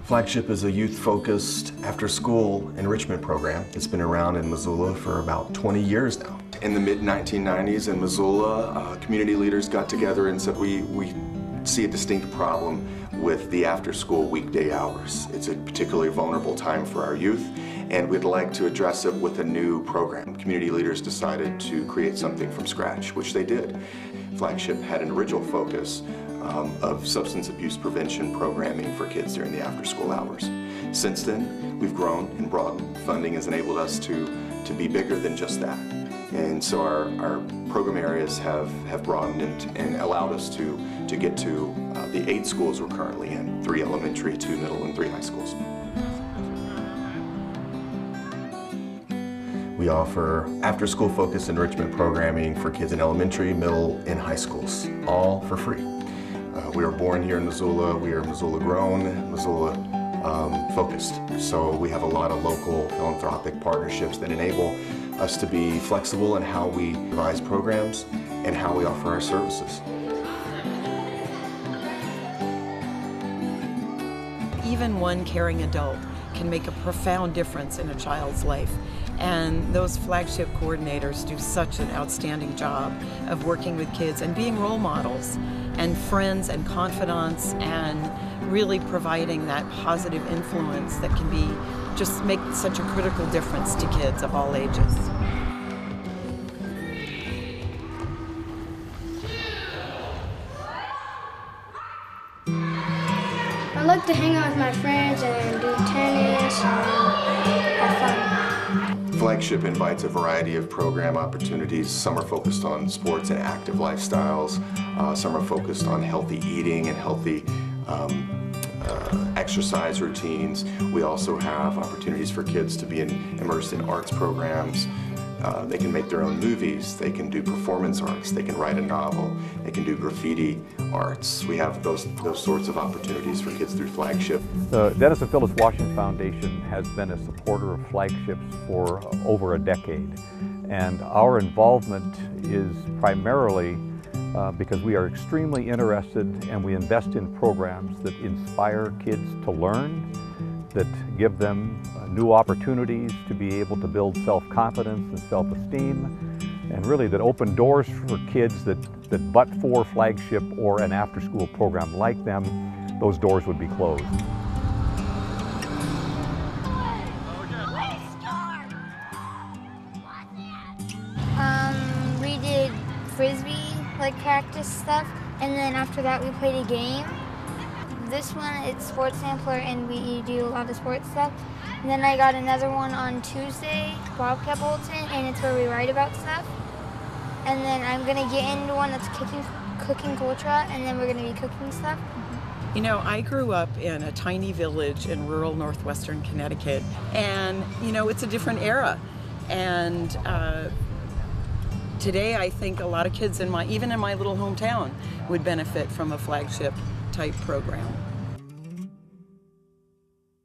Flagship is a youth-focused after-school enrichment program. It's been around in Missoula for about 20 years now. In the mid-1990s in Missoula, community leaders got together and said we see a distinct problem with the after-school weekday hours. It's a particularly vulnerable time for our youth, and we'd like to address it with a new program. Community leaders decided to create something from scratch, which they did. Flagship had an original focus of substance abuse prevention programming for kids during the after-school hours. Since then, we've grown and broadened. Funding has enabled us to be bigger than just that. And so our program areas have broadened and allowed us to get to the 8 schools we're currently in, 3 elementary, 2 middle, and 3 high schools. We offer after-school focused enrichment programming for kids in elementary, middle, and high schools, all for free. We were born here in Missoula. We are Missoula grown, Missoula focused. So we have a lot of local philanthropic partnerships that enable us to be flexible in how we devise programs and how we offer our services. Even one caring adult can make a profound difference in a child's life. And those Flagship coordinators do such an outstanding job of working with kids and being role models and friends and confidants and really providing that positive influence that can be just make such a critical difference to kids of all ages. I like to hang out with my friends and do tennis and have fun. Flagship invites a variety of program opportunities. Some are focused on sports and active lifestyles. Some are focused on healthy eating and healthy exercise routines. We also have opportunities for kids to be immersed in arts programs. They can make their own movies, they can do performance arts, they can write a novel, they can do graffiti arts. We have those sorts of opportunities for kids through Flagship. The Dennis and Phyllis Washington Foundation has been a supporter of Flagships for over a decade. And our involvement is primarily because we are extremely interested and we invest in programs that inspire kids to learn, that give them new opportunities to be able to build self-confidence and self-esteem, and really that open doors for kids that but for Flagship or an after-school program like them, those doors would be closed. We did Frisbee, like practice stuff, and then after that we played a game. This one, it's sports sampler, and we do a lot of sports stuff. And then I got another one on Tuesday, Bobcat Bulletin, and it's where we write about stuff. And then I'm gonna get into one that's cooking culture, and then we're gonna be cooking stuff. You know, I grew up in a tiny village in rural northwestern Connecticut, and you know, it's a different era. And today I think a lot of kids even in my little hometown would benefit from a Flagship type program.